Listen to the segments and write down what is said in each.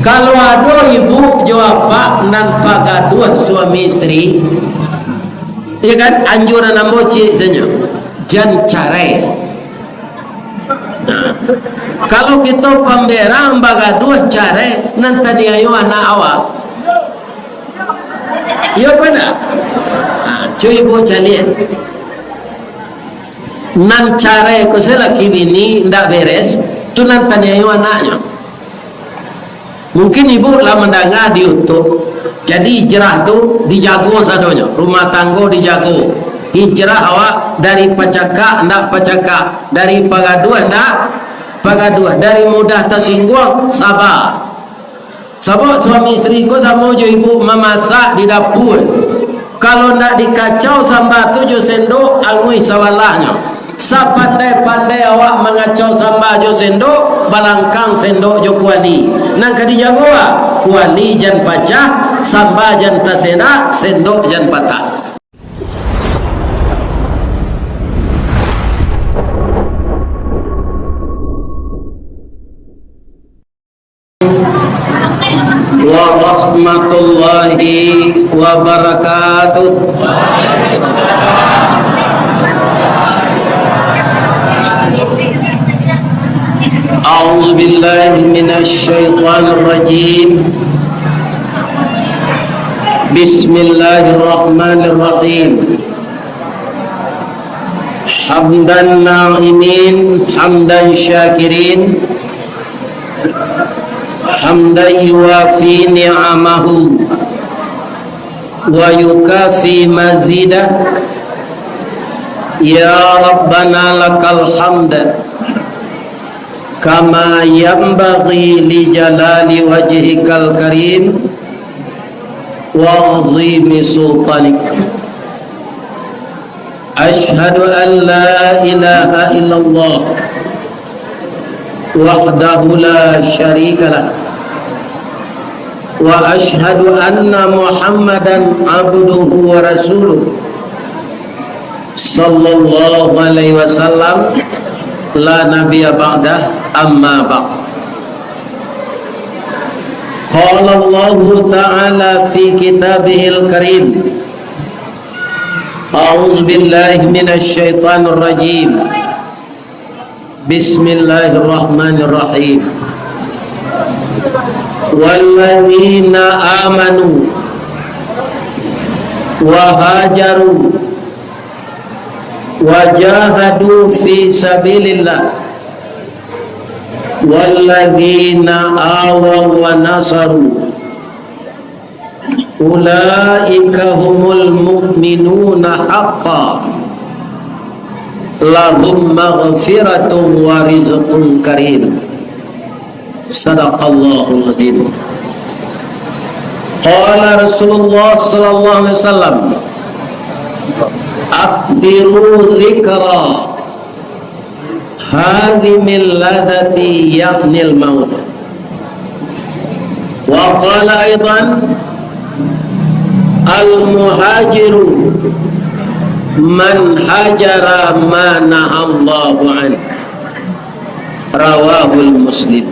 Kalau ada ibu jawab pak nan pagaduh suami istri, ya kan anjuran ambo cik senyum jan carai. Nah, kalau kita pemberang bagaduh carai nan tadi ayo anak awak, ya benar. Nah, cuy ibu calian nan carai ko selaki bini ndak beres, tu nan tadi ayo anaknya. Mungkin ibu lah mendengar diutuk. Jadi hijrah tu dijago sadonya, rumah tangga dijago. Hijrah awak dari pacaka ndak pacaka, dari pagaduh ndak pagaduh, dari mudah tersinggung sabar. Sebab suami isteri ko sama jo ibu memasak di dapur. Kalau ndak dikacau sambal tu jo sendok angui sawalahnya. Sapandai-pandai awak mengacau sambal jo sendok, balangkang sendok jo kuali. Nang kadi jago kuali jan pacah, sambal jan tasena, sendok jan patah. Wa rahmatullahi wa barakatuh. A'udzu billahi minasy syaithanir rajim. Bismillahirrahmanirrahim. Hamdan na'imin, hamdan syakirin, hamdan yuwafi ni'amahu wa yukafi mazidah. Ya Rabbana lakal hamd kama yanbaghi li jalali wajhikal karim wa 'azimi sultanik. Ashhadu an la ilaha illallah wahdahu la syarika lah, wa ashhadu anna Muhammadan abduhu wa rasuluh sallallahu alaihi wasallam la nabiyya ba'dah, amma ba'd. Qala Allah ta'ala fi kitabihil karim, a'udzu billahi minasy syaithanir rajim. Bismillahirrahmanirrahim. Walladzina amanu wa hajaru wajahadu fi sabilillah walladzina awaw wa nasaru ulaika humul mu'minuna haqqan lahum maghfiratun wa rizqun karim. Sadaqallahul azim. Qala Rasulullah sallallahu alaihi wasallam, akhiru zikra hadhimil ladati yaqnil maut. Wa qala aidan al muhajiru man hajara ma nahallahu an. Rawahul Muslim.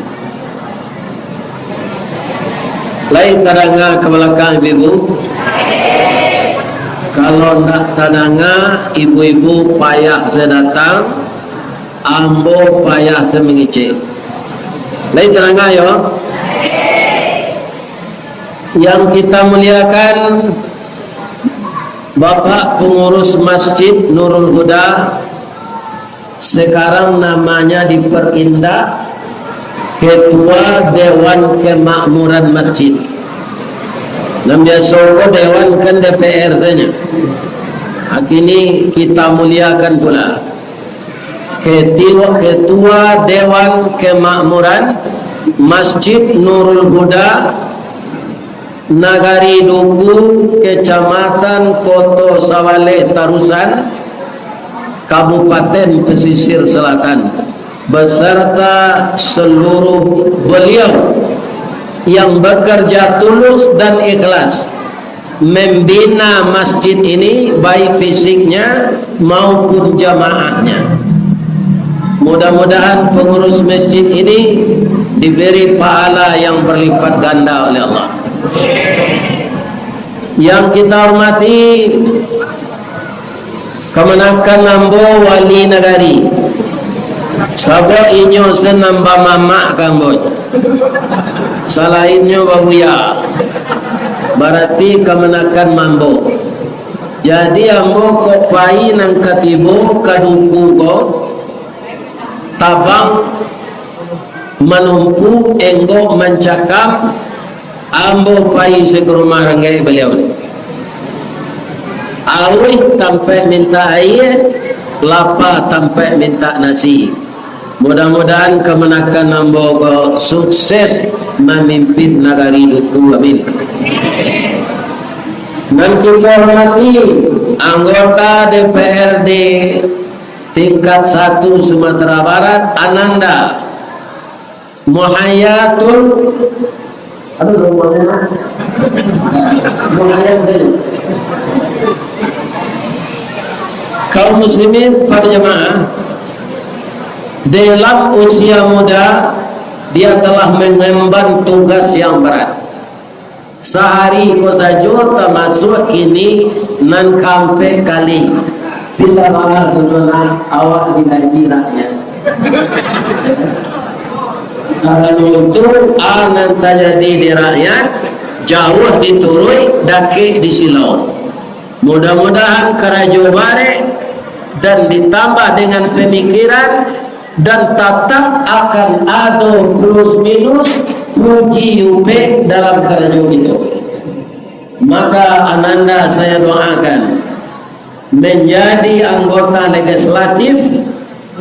Lain kadang ke belakang ibu. Kalau nak tananga ibu-ibu payah saya datang, ambo payah saya mengicik. Lain tananga ya. Yang kita muliakan Bapak pengurus Masjid Nurul Huda, sekarang namanya diperindah Ketua Dewan Kemakmuran Masjid. Dan biasa Dewan kan DPR tanya. Kini kita muliakan pula Ketua Dewan Kemakmuran Masjid Nurul Huda, Nagari Duku, Kecamatan Koto Sawaleh Tarusan, Kabupaten Pesisir Selatan, beserta seluruh beliau yang bekerja tulus dan ikhlas membina masjid ini, baik fisiknya maupun jamaahnya. Mudah-mudahan pengurus masjid ini diberi pahala yang berlipat ganda oleh Allah. Yang kita hormati Kemenakan Nambo Wali Negari Sabot inyo senamba mama kambon salainyo babuya berarti Kemenakan Mambo. Jadi ambo kopai nang katibo kaduku ko tabang menumpu enggo mencakam ambo pai segerumah renggai beliau awih sampai minta air lapa sampai minta nasi. Mudah-mudahan Kemenakan Nambo sukses memimpin negari Duku. Amin. Dan kita hormati anggota DPRD tingkat 1 Sumatera Barat Ananda Muhayyatul kaum muslimin para jemaah, dalam usia muda dia telah mengemban tugas yang berat. Sehari ko sajo termasuk kini nan kampe kali bila malah dunia awak digaji rakyat. Karena itu anan terjadi di rakyat jauh diturui daki di silau. Mudah-mudahan kerajo bare dan ditambah dengan pemikiran dan tetap akan ada plus minus puji UP dalam kerajo itu. Maka Ananda saya doakan menjadi anggota legislatif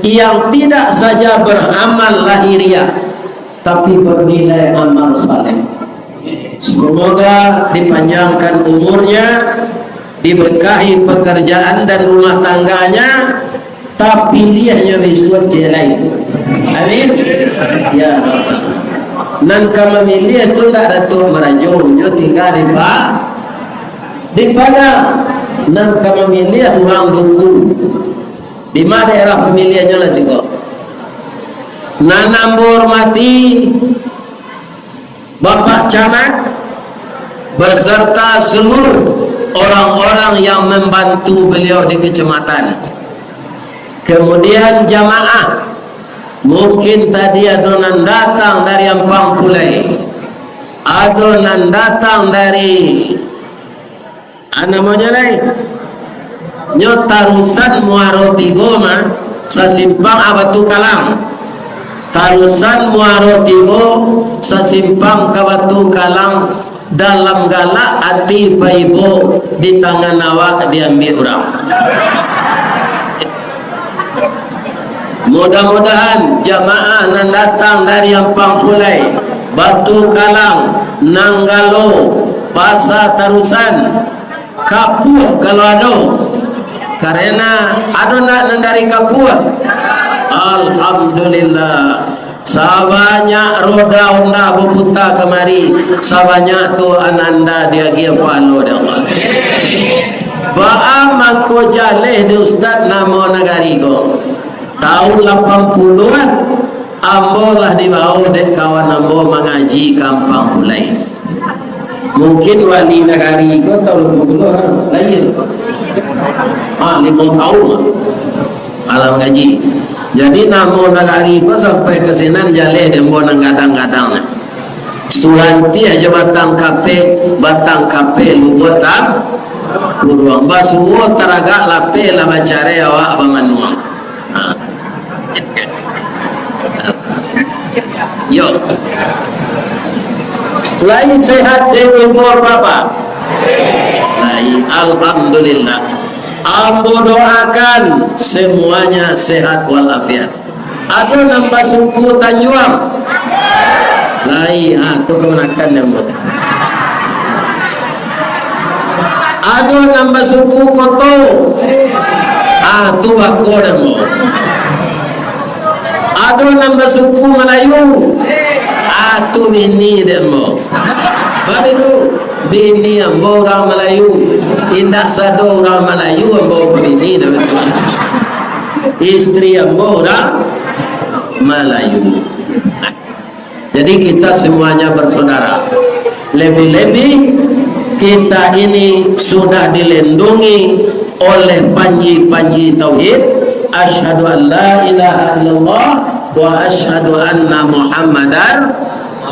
yang tidak saja beramal lahiriah tapi bernilai amal saleh. Semoga dipanjangkan umurnya, diberkahi pekerjaan dan rumah tangganya, tapi lihatnya besok jelai. Amin. Ya. Nan kami milih itu tak datuk merajo, jo tinggal di Padang. Nan kami milih orang Duku. Di mana daerah pemilihannya lah juga. Nanam hormati Bapak Camat beserta seluruh orang-orang yang membantu beliau di kecamatan. Kemudian jamaah, mungkin tadi adonan datang dari Ampang Pulai, adonan datang dari namanya lain nyotarusan Muaro Tigoma sasimpang Abatu Kalang, tarusan Muaro Tigo sasimpang Kabatu Kalang dalam galak hati baibo di tangan awak diambil orang. Mudah-mudahan jamaah yang datang dari Ampang Pulai, Batu Kalang, Nanggalo, Pasar Tarusan, Kapuh kalau ada, karena ada nak dari Kapuh. Alhamdulillah, sabanyak roda honda berputar kemari, sabanyak tu Ananda dia gia palo dah Allah. Baam mangko jaleh di Ustaz nama negari ko. Tahun 80 ambo lah dibawa dek kawan ambo mengaji Kampang Pulai. Mungkin wali negari ko tahun 80 lain. 5 tahun alam ngaji. Jadi namo negari ko sampai ke sinan jaleh dembo nang gadang-gadang. Suranti aja batang kape lubutan luruang basuo taraga lape la bacare awak bamanua. Yo. Lain sehat sebelum apa? Lain alhamdulillah. Ambo doakan semuanya sehat walafiat. Ada nambah suku Tanjuang. Lain tu kemenakan yang muda. Ada nambah suku Koto. Tu bako demo. Ada nambah suku Melayu. Tu bini demo. Baru itu bini ambo orang Melayu, indak sado orang Melayu ambo bini dah betul. Istri ambo orang Melayu. Jadi kita semuanya bersaudara. Lebih-lebih kita ini sudah dilindungi oleh panji-panji tauhid. Asyhadu an la ilaha illallah wa asyhadu anna Muhammadar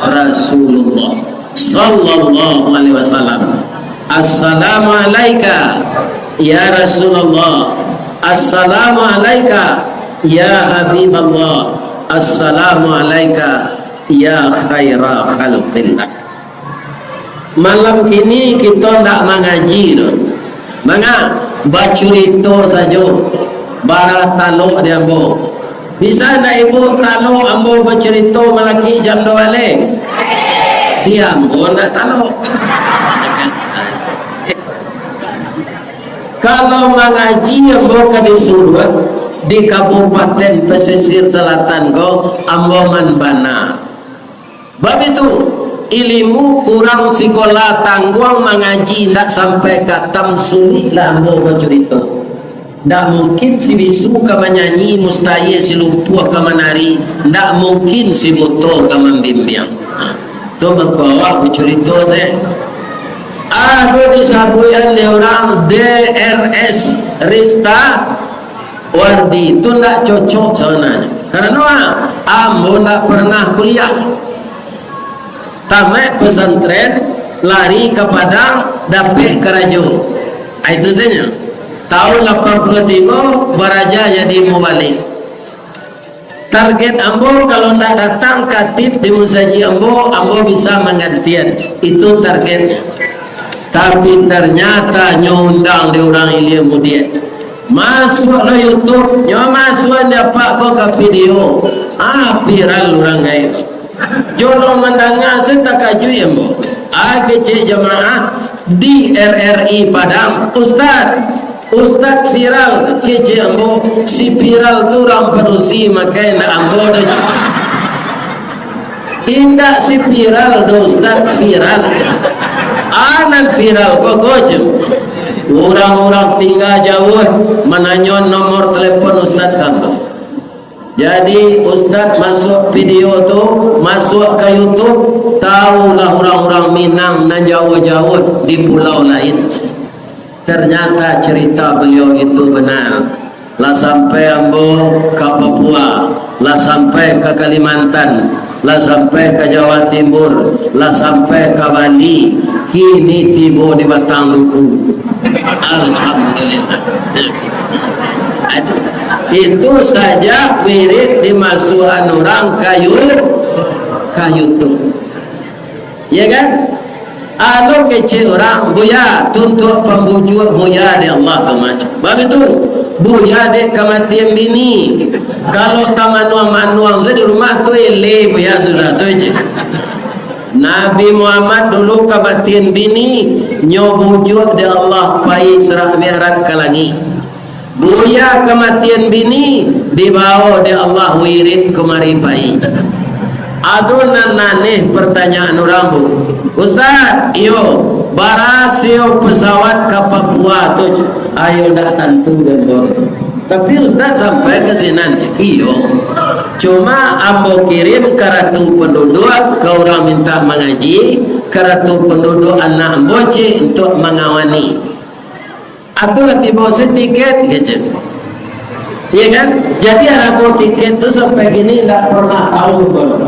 Rasulullah sallallahu alaihi wasallam. Assalamu alayka ya Rasulullah, assalamu alayka ya Habiballah, assalamu alayka ya khaira khalqillah. Malam ini kita tidak mengaji loh. Maka bacurito saja bara taluk di ambo. Bisa nak ibu taluk ambo bacurito melaki jam 2 balik? Dia ambo nak taluk. Kalau mengaji ambo ka disuruh di Kabupaten Pesisir Selatan ko ambo manbana. Bab itu ilmu kurang sekolah tangguang mengaji ndak sampai katam sulit lah ambo bercerita. Ndak mungkin si bisu ke menyanyi, mustahil si lumpuh ke menari, ndak mungkin si buto ke membimbing. Tu mengkawak bercerita saya. Aku disabuyan dia orang DRS Rista Wardi itu ndak cocok sebenarnya. Karena ambo ndak pernah kuliah. Tamat pesantren, lari ke Padang, dapet ke Rajo. Itu saja. Tahun 83 beraja jadi mubalik. Target ambo kalau tidak datang katib di musaji ambo bisa menggantian. Itu targetnya. Tapi ternyata nyundang di orang ilmu dia. Masuk ke YouTube, masuk dapat kau ke video. Viral orang lain. Jono mendengar serta kaju yang bo. Kecik jemaah di RRI Padang, Ustaz viral kecik yang bo. Si viral tu orang perusi makai nak ambo dah. Indah si viral do Ustaz viral. Anak viral kok gojem. Orang-orang tinggal jauh menanyakan nomor telepon Ustaz kamu. Jadi Ustaz masuk video tu, masuk ke YouTube, tahulah orang-orang Minang dan jauh-jauh di pulau lain. Ternyata cerita beliau itu benar. Lah sampai ambo ke Papua, lah sampai ke Kalimantan, lah sampai ke Jawa Timur, lah sampai ke Bali, kini tiba di Batang Luku. Alhamdulillah. Itu saja wirid dimasukkan orang kayu tu, ya kan? Alo kecil orang buya tuntut pembujuk buya di Allah kemana? Begitu buya dek kematian bini. Kalau tamanuang-manuang di rumah tu ele buya sudah tu je. Nabi Muhammad dulu kematian bini nyobujuk di Allah pai serah mirat kalangi. Buya kematian bini dibawa di Allah wirid kemari pai. Adunan naneh pertanyaan orang bu. Ustaz, iyo barasio pesawat ke Papua tu, ayo datang tu dan boleh. Tapi Ustaz sampai ke sini, iyo. Cuma ambo kirim kartu penduduk, ke orang minta mengaji, kartu penduduk anak amboce untuk mengawani. Atau nanti bawa tiket gitu. Ya kan? Jadi harga tiket tu sampai gini tak pernah tahu kalau.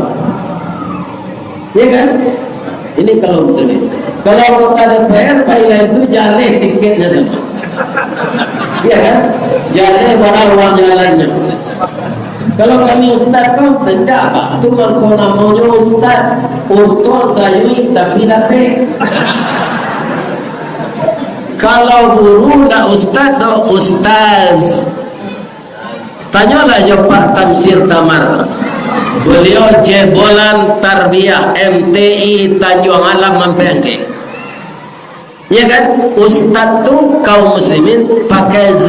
Ya kan? Ini kalau betul. Kalau kota DPR payah itu jaleh tiketnya tu. Ya kan? Jaleh barang uang jalannya. Kalau kami Ustaz kau tidak apa? Tu kalau namanya Ustaz untuk saya tapi dapat. Kalau guru nak Ustaz tu Ustaz. Tanyalah je Pak Tamsir Tamar. Beliau jebolan tarbiyah MTI Tanjung Alam Mampengke. Ya kan? Ustaz tu kaum muslimin pakai Z.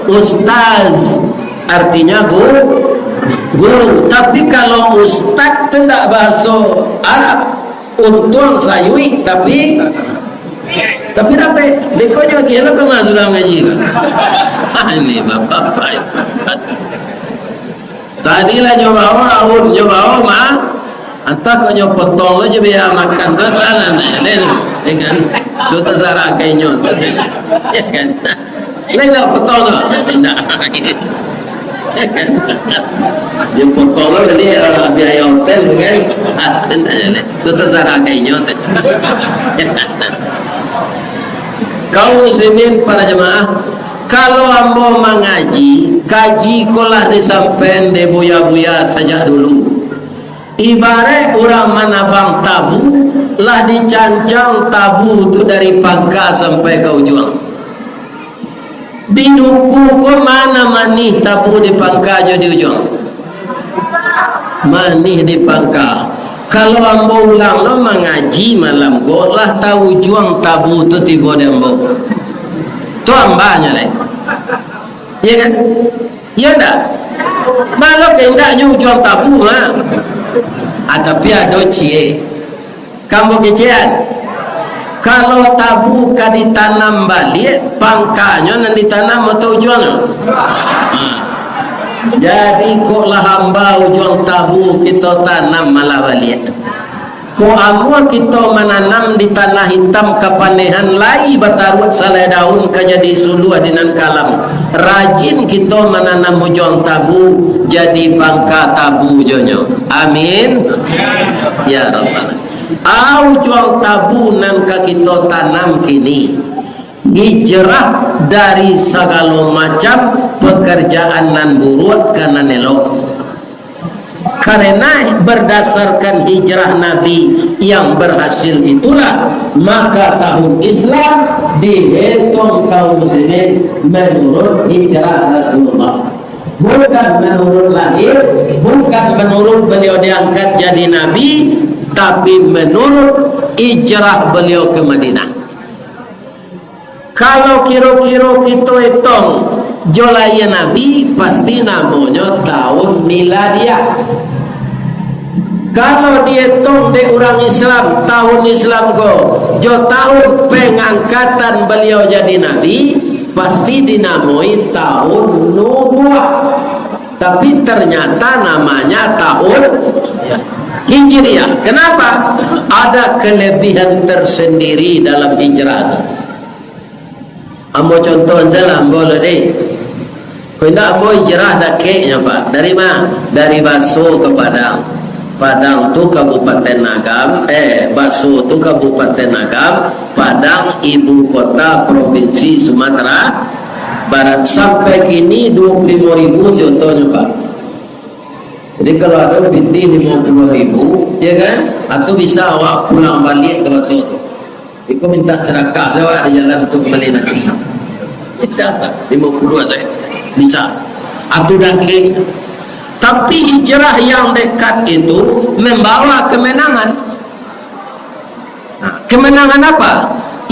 Ustaz artinya guru. Tapi kalau Ustaz tu tak bahasa Arab, untung sayui tapi dapat dekau juga kira kau nggak sudah ngaji. Ini bapak. Tadilah nyoba orang nyoba mah antah kau nyoba potong aja biar makan tu kan kan tu tersara kainyo ya kan lain tak potong tu tidak dia potong tu dia biaya hotel kan tu tersara kainyo kaum muslimin para jemaah, kalau ambo mengaji kaji kolah disampen de buya-buya saja dulu. Ibarat orang manabang tabu lah dicancang tabu tu dari pangkal sampai ke ujung. Di duku ko mana manih tabu di pangkal je di ujung. Manih di pangkal. Kalau ambo ulang lo mengaji malam go lah tahu juang tabu tu tiba dembo. Tu ambanya le. Ya kan? Ya ndak? Malah kendak juang tabu mah. Tapi ada cie. Kamu kecian. Kalau tabu ka ditanam balik, pangkanya nan ditanam atau juang. Jadi kok lah hamba ujung tabu kita tanam malah balik. Kok amua kita menanam di tanah hitam kepanehan lai batarut salai daun kajadi sulu adinan kalam. Rajin kita menanam ujung tabu jadi bangka tabu jonyo. Amin. Ya Rabbal. Ujung tabu nan ka kita tanam kini. Hijrah dari segala macam pekerjaan nan buruk karena nelok. Karena berdasarkan hijrah Nabi yang berhasil itulah maka tahun Islam dihitung kaum muslimin menurut hijrah Rasulullah, bukan menurut lahir, bukan menurut beliau diangkat jadi Nabi, tapi menurut hijrah beliau ke Madinah. Kalau kira-kira kita hitung jolaya Nabi pasti namanya tahun miladiah. Kalau dihitung di orang Islam tahun Islam ko jo tahun pengangkatan beliau jadi Nabi pasti dinamai tahun nubuah. Tapi ternyata namanya tahun Hijriah. Kenapa? Ada kelebihan tersendiri dalam hijrah. Ambo contoh saja ambo lede. Kau nak ambo hijrah dah keknya pak. Dari mana? Dari Baso ke Padang. Padang tu Kabupaten Agam. Baso tu Kabupaten Agam. Padang ibu kota provinsi Sumatera Barat. Sampai kini 25.000 contohnya pak. Jadi kalau ada binti 50.000, ya kan? Atau bisa awak pulang balik ke Baso tu. Aku minta cerakah saya di jalan untuk beli nasi. Bisa tak? 52 saya. Bisa. Atau daki. Tapi hijrah yang dekat itu membawa kemenangan. Kemenangan apa?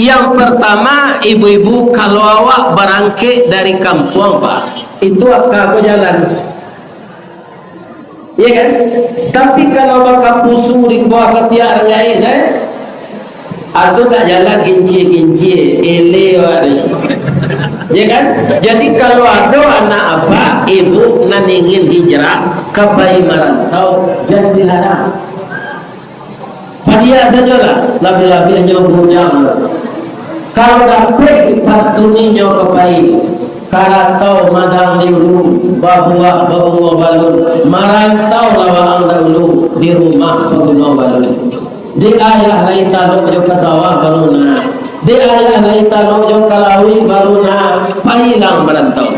Yang pertama, ibu-ibu kalau awak berangkit dari kampung pak, itu akan jalan. Iya kan? Tapi kalau bakal pusu di bawah ketiak lain, atau tak jalan kinci-kinci ele ya kan? Jadi kalau ada anak apa ibu nan ingin hijrah ke bayi merantau jangan dilarang. Dia saja lah lebih-lebih hanya bujang. Kalau dapat patuninya ke bayi kalau tahu madang dulu babuah balun merantau lawang dahulu di rumah babuah balun. Di ayah lain tanuk juga sawah baru na. Di ayah lain tanuk juga lawi baru na. Pailang merantau.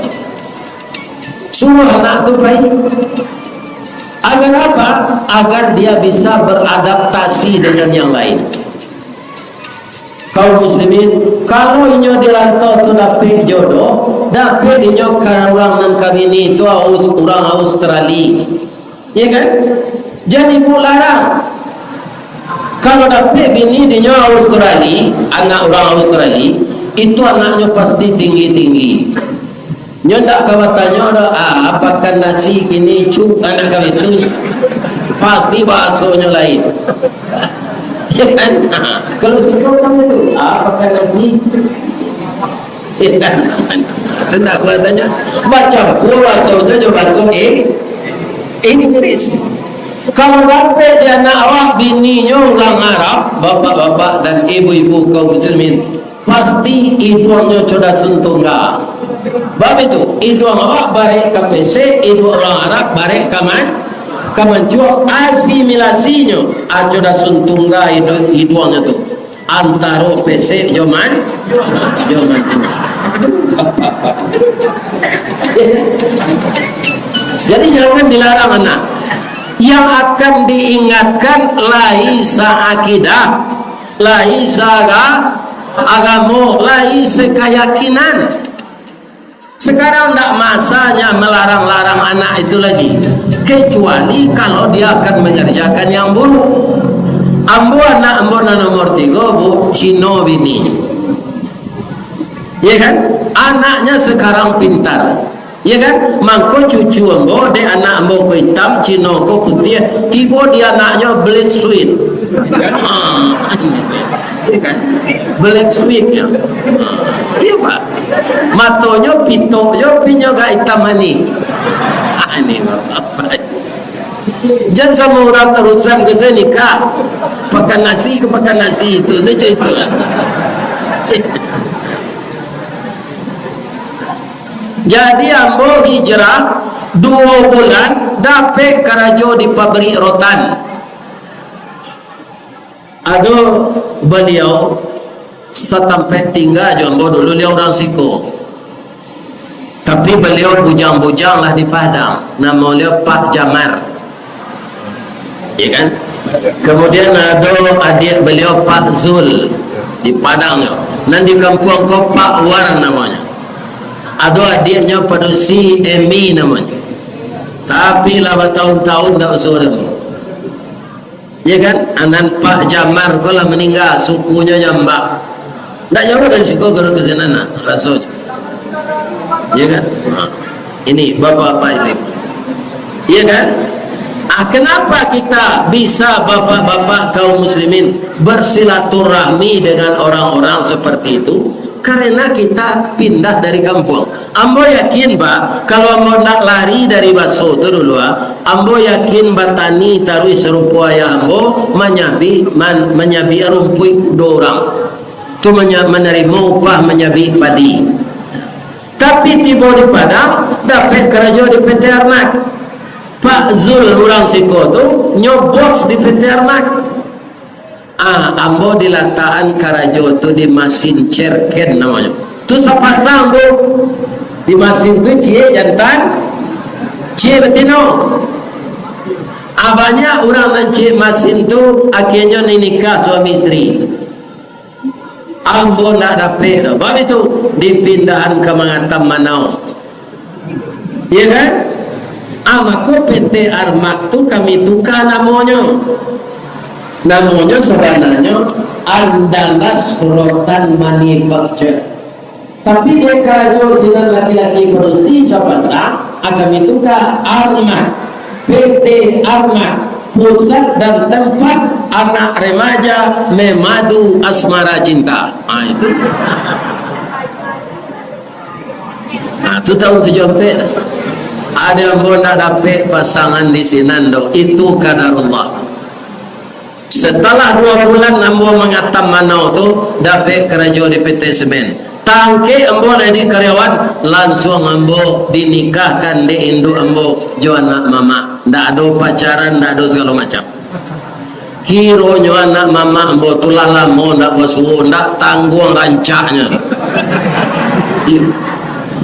Semua anak tu baik. Agar apa? Agar dia bisa beradaptasi dengan yang lain. Kaum muslimin, kalau inyo dirantau tu dapat jodoh, dapat inyo karena orang nan kawini tu orang Australia. Ya kan? Jadi larang. Kalau dapat bini dia Australia, anak orang Australia, itu anaknya pasti tinggi-tinggi. Nyo ndak kawatannya ada apakah nasi kini cuk anak kau itu pasti bahasanya lain. Ya kan? Kalau sikap kamu itu apakah nasi? Ya kan? Tidak kawatannya baca bahasanya juga bahasa Inggris. Kalau bapak dia nak awak bininya orang Arab, bapak-bapak dan ibu-ibu kaum muslimin, pasti ibunya coda sentungga. Bab itu, ibu awak barek ke PC, ibu orang Arab barek kemancuang asimilasinya, coda sentungga iduanya tu. Antara PC joman. Jadi jangan dilarang anak. Yang akan diingatkan laisa akidah, laisa agama, laisa keyakinan. Sekarang tidak masanya melarang-larang anak itu lagi, kecuali kalau dia akan mengerjakan yang buruk. Ambo anak ambo nomor 3 bu Cino bini, ya kan? Anaknya sekarang pintar, ya kan? Mangko cucu ambo de anak ambo ko hitam, Cino ko putih, tiba dia anaknya black sweet, ya kan? Black sweet ya, iya pak. Matonya pitonya pinyo gak hitam ani, ini apa? Jangan sama orang terusan ke sini kak, pakai nasi ke pakai nasi itu, itu lah. Jadi ambo hijrah 2 bulan dapat karajo di pabrik rotan. Aduh beliau setampai tinggal ambo dulu dia orang Siko. Tapi beliau bujang-bujang lah di Padang. Nama beliau Pak Jamar. Ya kan? Kemudian ada adik beliau Pak Zul di Padang. Nanti kampung ko Pak War namanya. Ada adiknya Padusi Emi namanya. Tapi lah bertahun-tahun tak usul. Ya kan? Anak Pak Jamar ko lah meninggal, sukunya Jambak. Tak jauh dari situ ke sana nak rasanya. Ya kan? Ini bapak-bapak itu. Ya kan? Kenapa kita bisa bapak-bapak kaum muslimin bersilaturahmi dengan orang-orang seperti itu? Karena kita pindah dari kampung. Ambo yakin pak, kalau ambo nak lari dari baso itu dulu, ambo yakin batani tarui serupa ya ambo menyabi rumpui dorang. Itu menerima upah menyabi padi. Tapi tiba di Padang dapat kerja di PT Arnak. Pak Zul orang Siko tu nyobos di PT Arnak. Ambo dilataan karajo tu di mesin cerken namanya. Tu sapasang tu di mesin tu cie jantan, cie betino. Abanya orang nanti mesin tu akhirnya nikah suami istri. Ambo nak dapat, sebab itu dipindahan ke Mangatam Manau. Ya kan? Maka PT Armak tu kami tukar namanya. Namanya sebenarnya Andalas Rotan Manufacture. Tapi dia kalau dengan laki-laki berusia sepasang, kami tukar Armak, PT Armak, pusat dan tempat anak remaja memadu asmara cinta. Itu. Itu tahun 70. Ada yang nak dapat pasangan di Sinando, itu kadarullah. Setelah 2 bulan ambo mengatam Manau tu dapat kerja di PT Semen. Tangke ambo jadi karyawan, langsung ambo dinikahkan di induk ambo jo anak mama. Ndak ada pacaran, ndak ada segala macam. Kironyo anak mama ambo tulah lama ndak basuh, ndak tanggung rancaknya.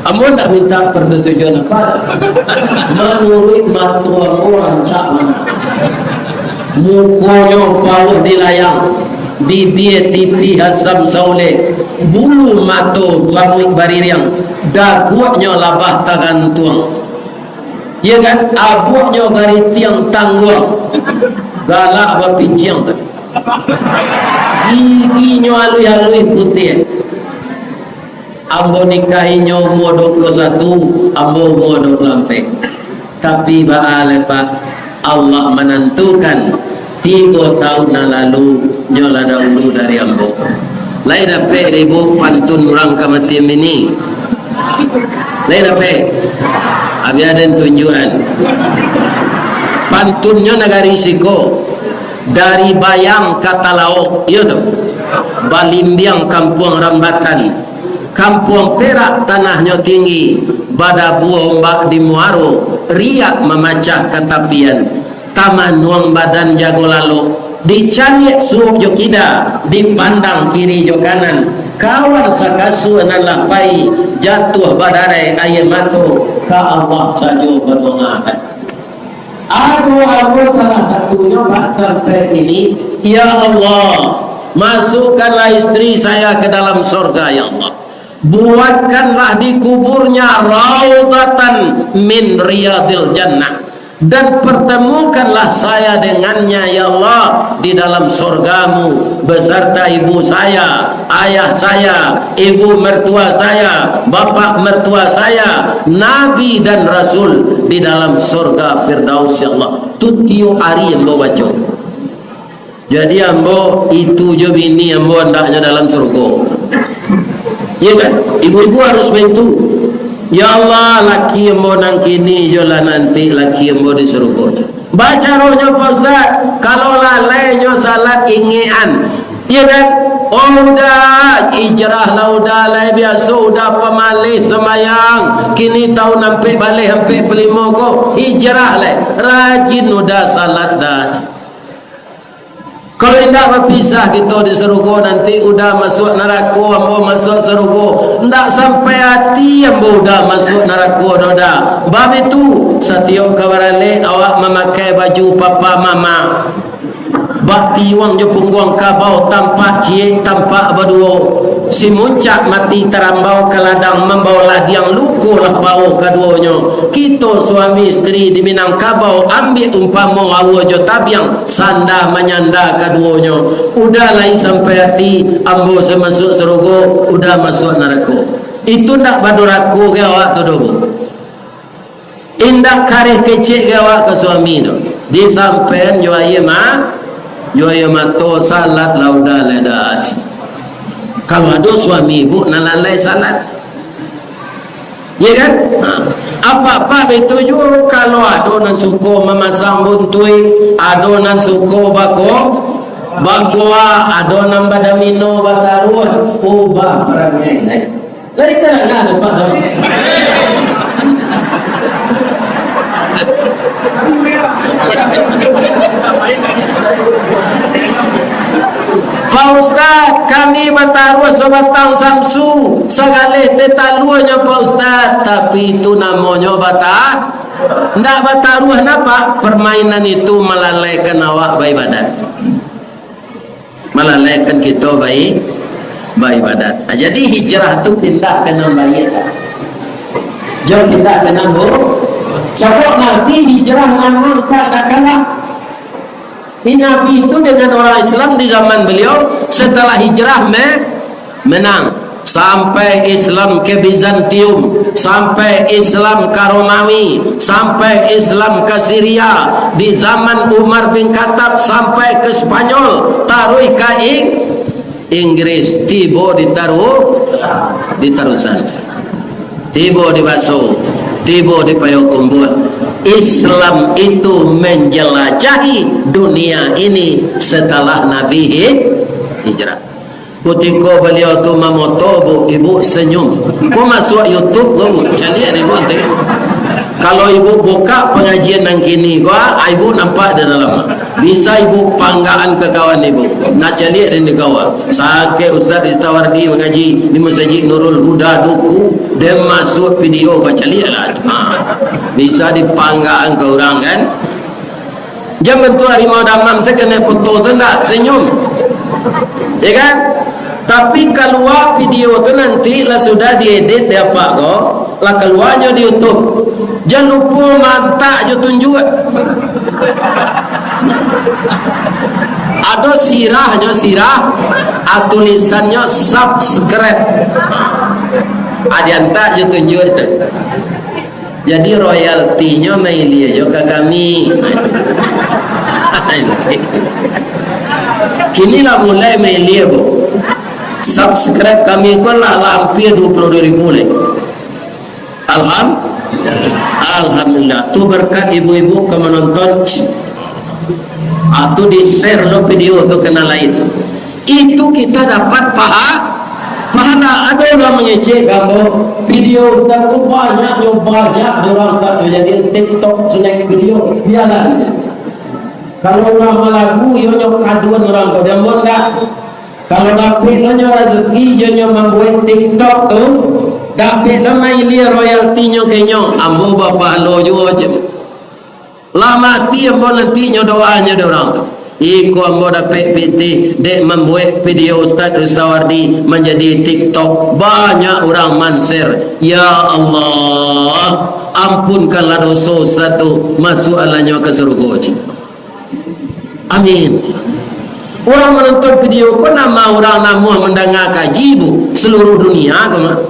Ambo ndak minta persetujuan apa. Menurut matuan orang rancak mana. Mukonya paluh dilayang, bibir tipi Hasam Sauleh, bulu mato lamik baririang, daguaknya labah tagantuang. Ya kan? Abuaknya gari tiang tangguang, galak bapiciang. Giginya alui-alui putih. Ambo nikahinya umur 21, ambo umur 24. Tapi ba'ale pak, Allah menentukan 3 tahun lalu nyola dahulu dari ambo. Lain dapat ribu pantun orang kematian ini. Lain dapat. Abi ada tunjuan. pantunnya negari siko dari Bayang kata Laok, iya tuh Balimbiang kampung Rambatan, kampung Perak tanahnya tinggi, Badabuo mbak di Muaro, riak memacah ketapian, taman nuang badan jago lalu, dicanyek suruh jokida, dipandang kiri jo kanan, kawan sakasu nan lapai, jatuh badare ayemato, ka Allah saja berdoakan. Aku salah satunya sampai ini, ya Allah, masukkanlah istri saya ke dalam surga ya Allah, buatkanlah di kuburnya raudatan min riyadil jannah, dan pertemukanlah saya dengannya ya Allah di dalam surgamu beserta ibu saya, ayah saya, ibu mertua saya, bapak mertua saya, nabi dan rasul di dalam surga Firdaus ya Allah. Tutio ari ambo baca. Jadi ambo itu je bini ambo andaknya dalam surga. Ya kan? Ibu-ibu harus bantu. Ya Allah, laki ambo nang kini jola nanti laki ambo di surga. Baca rohnya Pak Ustaz. Kalau lalainya salat ingian, ya kan? Oh udah ijrah lah, udah lah biasa, udah pemalih semayang, kini tahu nampak balik sampai pelimo ko ijrah lah, rajin udah salat dah. Kalau tidak berpisah kita di surga nanti udah masuk neraka, ambo masuk surga, tidak sampai hati ambo udah masuk neraka dah. Bab itu setiap kawarale awak memakai baju papa mama, bakti wang jo pungguang kabau tampak cie tampak berdua, si muncak mati terambau ke ladang membawa ladiang luku lah bau keduanya. Kita suami isteri di Minangkabau ambil umpama awo jo tabiang sanda menyanda keduanya, udah lain sampai hati ambo semasuk surga udah masuk neraka. Itu ndak baduraku ke awak tu dobo, indak kareh kecik ke awak ke suami tu disampean jo aye mato salat lauda ledat. Kalau ada suami ibu nalalai salat, ya kan? Apa-apa itu juga. Kalau ada nan suko memasang buntui, ada nan suko bakoa, ada nan badamino batarun, ubah perangai. Lain tak ada pada. Pak Ustaz, kami bataruh sebatang samsu segala tetaluanya Pak Ustaz, tapi itu namanya ndak bataruh napa? Permainan itu melalaikan awak beribadat, melalaikan kita beribadat. Nah, jadi hijrah itu tidak kena bayar, jauh tidak kena coba nanti hijrah mengangkat katakanlah Nabi itu dengan orang Islam di zaman beliau, setelah hijrah menang sampai Islam ke Bizantium, sampai Islam ke Romawi, sampai Islam ke Syria, di zaman Umar bin Khattab sampai ke Spanyol, taruh ke Inggris, tiba ditarusan, tiba di Baso, tiba di Payakumbuh. Islam itu menjelajahi dunia ini setelah Nabi hijrah. Ketika beliau tu memoto, ibu senyum. Kau masuk YouTube, kau cari ada ibu. Kalau ibu buka pengajian yang kini, ibu nampak di dalam. Bisa ibu panggaan ke kawan ibu. Nak cari ada di kawan. Sampai Ustaz Istawardi mengaji di Masjid Nurul Huda Duku, dia masuk video kau cari lah. Bisa dipanggaan ke orang kan. Jam bentuk harimau damam saya kena foto tu tak senyum, ya kan? Tapi keluar video tu nanti lah sudah diedit dia apa kok lah keluarnya di YouTube. Jangan lupa mantak je tunjuk. Ada sirah tulisannya subscribe. Ada antak je tunjuk itu. Jadi royaltinya mailia juga kami. Kini lah mulai mailia bu. Subscribe kami ko lah hampir 22,000 le. Alhamdulillah. Tu berkat ibu-ibu ke menonton. Atau di share lo video tu kenal itu. Itu kita dapat pahala. Ada orang mengecek kamu video kita tu banyak orang tak jadi TikTok snack video biarlah. Kalau nama lagu yo nyok kaduan orang tu jambon dah. Kalau dapat lo nyo rezeki yo nyo membuat TikTok tu dapat lo mai lia royalty nyo kenyo ambo bapa lo jo je. Lah mati ambo nanti nyo doanya orang tu. Iko ambo dapat PT dek membuat video Ustaz Rustawardi menjadi TikTok banyak orang manser. Ya Allah, ampunkanlah dosa Ustaz tu masuk alanya ke surga. Amin. Orang menonton video ko nama orang namu mendengar kaji bu seluruh dunia kemana?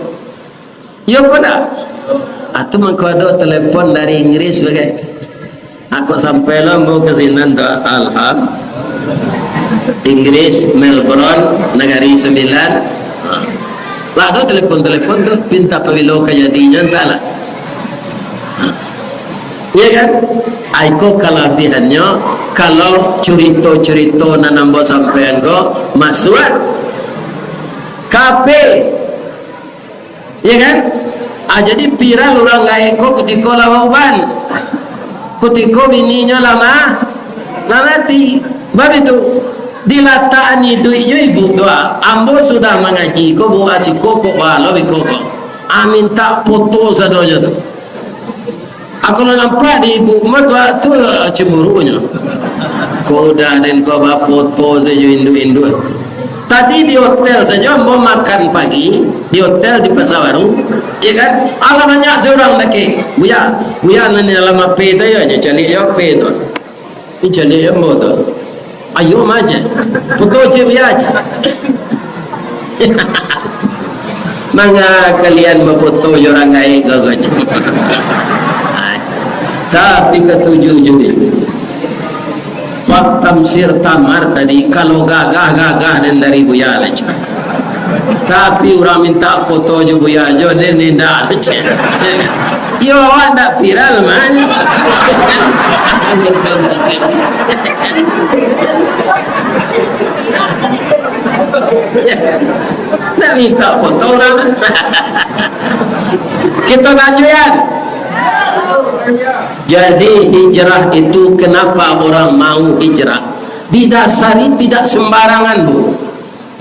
Ya pada. Atau mengkodo telepon dari Inggris sebagai. Aku sampai lah mau ke sini dah alham. Inggris Melbourne negari 9. Lah ada telepon tu pinta pawilo kejadian salah. Ya kan? Aiko kelebihannya kalau cerita-cerita nanambo sampean ko masuk kape, ya kan? Jadi viral orang gaeko ketika lawan, ketika bininya lama mati, bab itu dilataan duitnya ibu doa. Ambo sudah mengaji ko bu asiko ko balo biko ko. Amin tak foto sadonya tu. Aku nampak di ibu mertua tu cemburunya. Kau dah dan kau bawa foto saja Indo. Tadi di hotel saja mau makan pagi di hotel di Pasar Baru, ya kan? Alamannya seorang lagi. Buya nanti dalam apa itu ya? Cari apa itu? Ini cari apa itu? Ayo maja, foto cewek aja. Mangga kalian berfoto orang lain gagah. Tapi ketujuh juri Pak Tamsir Tamar tadi kalau gagah dan dari Buya aja. Tapi orang minta foto je Buya je dan tidak aja. Yo anda viral man. Nak minta foto orang. Kita lanjutkan. Jadi hijrah itu kenapa orang mau hijrah? Didasari tidak sembarangan bu.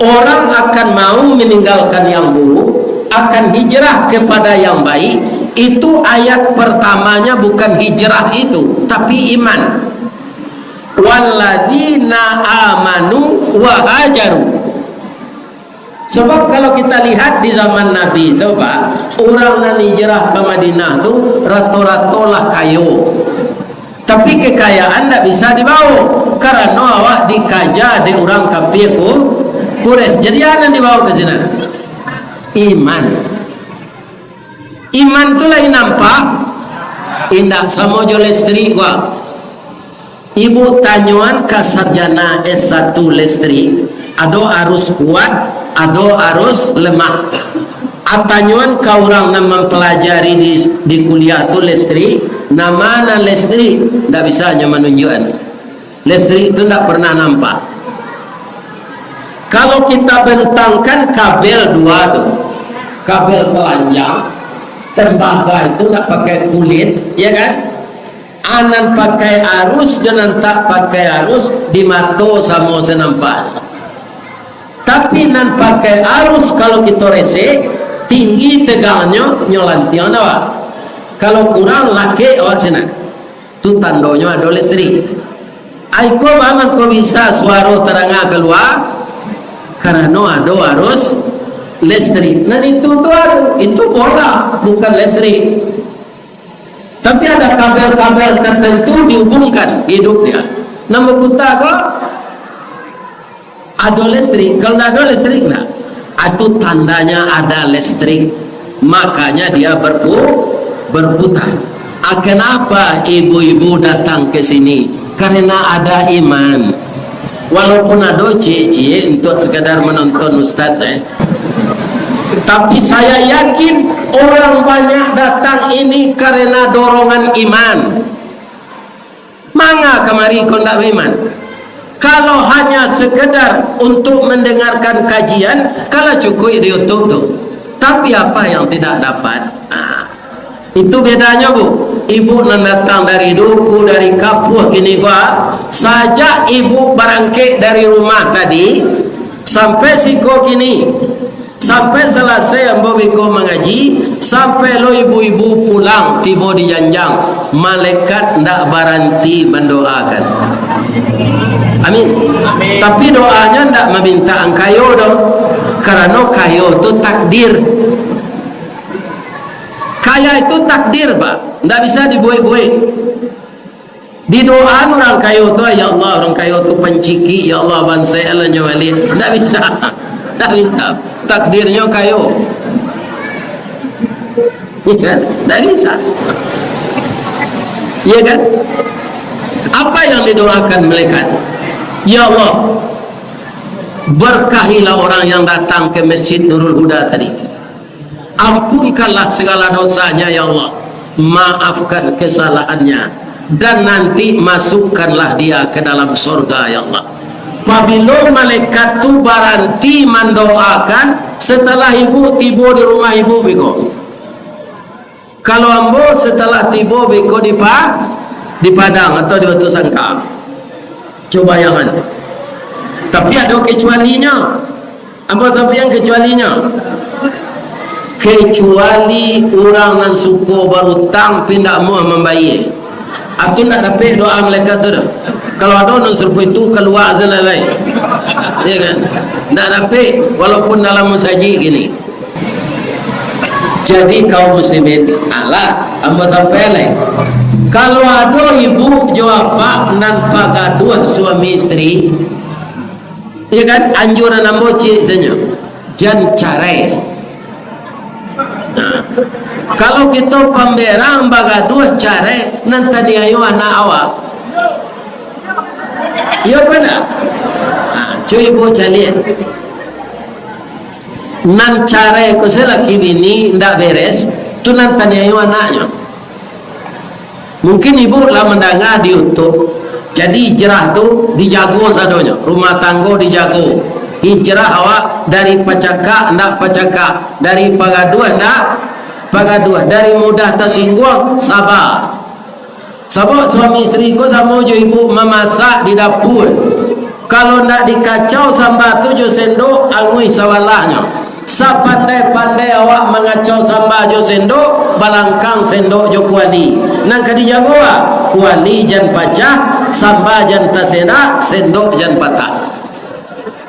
Orang akan mau meninggalkan yang buruk, akan hijrah kepada yang baik. Itu ayat pertamanya bukan hijrah itu, tapi iman. Walladzina amanu wa hajaru. Sebab kalau kita lihat di zaman Nabi itu Pak, orang yang hijrah ke Madinah itu rata-rata lah kayu. Tapi kekayaan tidak bisa dibawa karena awak dikaja di orang kafir Quraisy. Jadi apa yang dibawa ke sini? Iman. Iman itu lain nampak indah sama jo listrik gua. Ibu tanyuan ke sarjana S1 listrik, ada arus kuat, ada arus lemah. Atanyuan ke orang yang mempelajari di kuliah itu listrik, nama listrik tidak bisa hanya menunjukkan. Listrik itu tidak pernah nampak. Kalau kita bentangkan kabel dua tuh, kabel telanjang, tembaga itu tidak pakai kulit, ya kan? Anan pakai arus dan tak pakai arus di mata sama senampak. Tapi nan pakai arus kalau kita rese tinggi tegangnya nyolantian awak. Kalau kurang laki awak senang. Tu tandanya ada listrik. Aiko bangun kau bisa suara terangah keluar karena ada arus listrik. Nah itu bola bukan listrik. Tapi ada kabel-kabel tertentu dihubungkan hidupnya. Nama buta kok ada listrik. Kalau tidak ada listrik, nah, itu tandanya ada listrik. Makanya dia berputar. Kenapa ibu-ibu datang ke sini? Karena ada iman. Walaupun ada cie-cie untuk sekadar menonton Ustaz, tapi saya yakin Orang banyak datang ini karena dorongan iman. Mangga kemari kau tak beriman? Kalau hanya sekedar untuk mendengarkan kajian, kalau cukup di YouTube tu. Tapi apa yang tidak dapat? Itu bedanya bu. Ibu yang datang dari duku, dari Kapuh gini gua, saja ibu berangkit dari rumah tadi sampai siko kini, sampai selesai ambo biko mengaji, sampai lo ibu-ibu pulang tiba di janjang, malaikat ndak baranti mendoakan. Amin. Amin. Tapi doanya ndak meminta angkayo dong, karena kayo itu takdir. Kaya itu takdir pak, ndak bisa dibuai-buai. Di doa orang kayo tu, ya Allah orang kayo tu penciki, ya Allah bansai Allah nyawali, ndak bisa, ndak bisa. Takdirnya kayo, ya kan? Ndak bisa, ya kan? Apa yang didoakan malaikat? Ya Allah, berkahilah orang yang datang ke Masjid Nurul Huda tadi. Ampunkanlah segala dosanya ya Allah, maafkan kesalahannya, dan nanti masukkanlah dia ke dalam surga ya Allah. Apabila malaikat tu baranti mendoakan setelah ibu tiba di rumah ibu biko. Kalau ambo setelah tiba biko di Padang atau di Batu Sangka, coba jangan. Tapi ada kecualinya. Ambo siapa yang kecualinya? Kecuali orang yang suka berhutang pindah mau membayar, atau nak dapat doa malaikat tu dah. Kalau ada orang serupa itu keluar sana lain, ya kan? Nak dapat walaupun dalam musajid gini. Jadi kaum muslimin, Allah amba sampai lain. Kalau ada ibu jawab pak nan pagaduh suami istri, ya kan? Anjuran ambo cik senyum, jangan carai. Nah, kalau kita pemberang bagaduh care nanti dia ayo anak awak, ya benar. Cuy ibu calian nan care ko selaki bini ndak beres tu nanti dia ayo anaknya. Mungkin ibu lah mendengar di YouTube, jadi hijrah tu dijago sadonya, rumah tangga dijago. Hijrah awak dari pacaka ndak pacaka, dari pagaduh ndak pagaduh, dari mudah tersinggung sabar. Sebab suami isteri ko sama jo ibu memasak di dapur, kalau ndak dikacau sambal tu jo sendok angui sawalahnya. Sapandai-pandai awak mengacau sambal jo sendok, balangkang sendok jo kuali. Nang kadi jago kuali jan pacah, sambal jan tasena, sendok jan patah.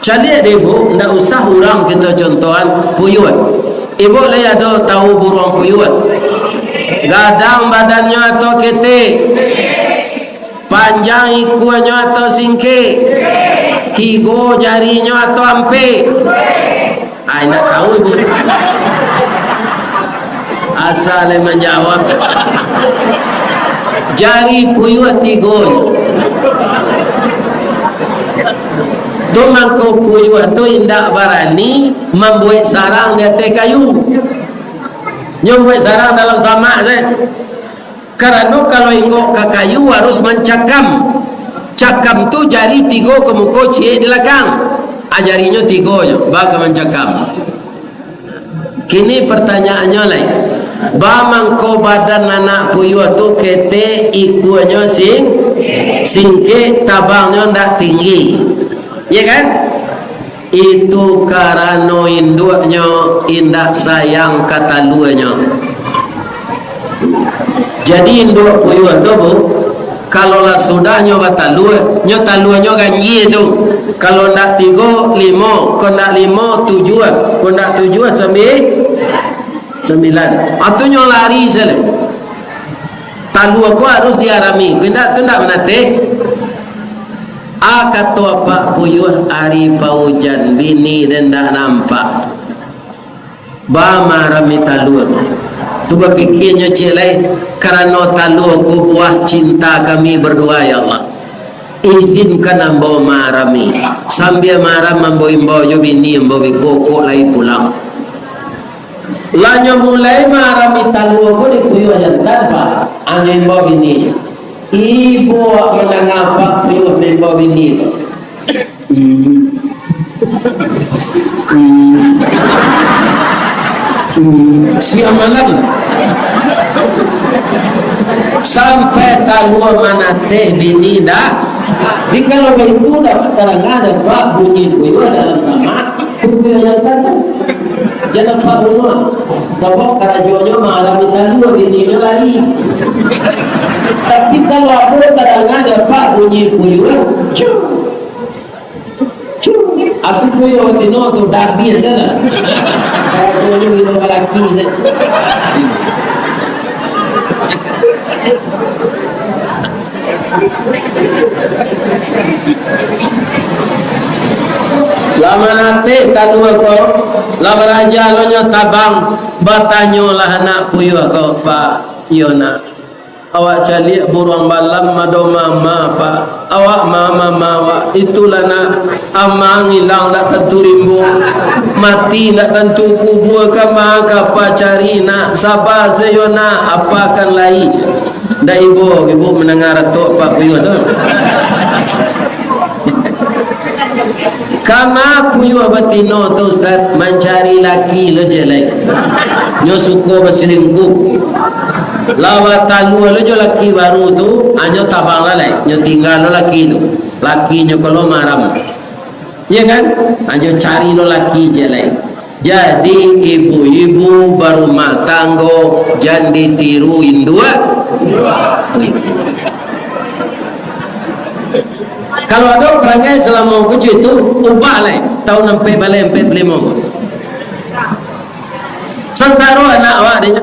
Jadi ibu, tidak usah orang kita contohan puyut. Ibu lihat ada tahu burung puyut, gadang badannya atau ketik, panjang ikuannya atau singkir, tiga jarinya atau ampe. Nak tahu ibu, asal menjawab. Jari puyut tiga. Tu mangko puyuh tu indak barani membuat sarang di atas kayu. Yang buat sarang dalam samak saya. Karena kalau ingok ke kayu harus mencakam. Cakam tu jari tiga ke muka cik di belakang. Jarinya tiga je, baka mencakam. Kini pertanyaannya lain. Ba mangko badan anak puyuh tu kete ikuannya singke tabangnya ndak tinggi. Ya kan? Itu karena induknya indak sayang kata luanya. Jadi induk puyuh tu bu, kalau lah sudahnya batalua, nyo taluanya ganji tu. Kalau ndak 3, 5, kalau ndak 5, 7, kalau ndak 7 9. Atunya lari saja. Talua ko harus diarami. Ndak tu ndak menate. Kata pak puyuh hari paujan bini dan dah nampak ba marami talua tu berfikirnya cilai karena talua ku buah cinta kami berdua ya Allah, izinkan ambo marami sambil maram ambo imbo jo bini ambo koko lai pulang. lanyo mulai marami talua ko di puyo jantan pa angin bawa bini ibu menangapa puyo membawa bini siang malam sampai talua mana teh bini dah. Jadi kalau itu dapat terang ada pak bunyi puyo dalam nama puyo jantan jangan pak bunyi sebab kerajonyo mengalami talua bininya lari. Tapi kalau aku terang ada pak bunyi puyo aku puyo tino tu dabir dah kerajonyo itu lelaki dah. Lama nanti talua ko lama raja lo nyo tabang batanyo lah anak puyo ko pa yona awak cari burung balam mado mama pa awak mama mawa itulah nak amang hilang nak tentu rimbu mati nak tentu kubur ke maka pa cari nak sabar sayona apakan lai dah ibu mendengar tok pak puyo tu kama puyo batino tu ustaz mencari laki lo je lai nyo suko berselingkuh lawa talu lo je laki baru tu anyo tabang lai nyo tinggal lo laki tu laki nyo kalau maram ya kan anyo cari lo laki je lai. Jadi ibu-ibu berumah tanggo jangan ditiruin dua. Kalau ada perangai selama kucu itu ubah lah tahun sampai balai sampai belima sansaro anak awak dia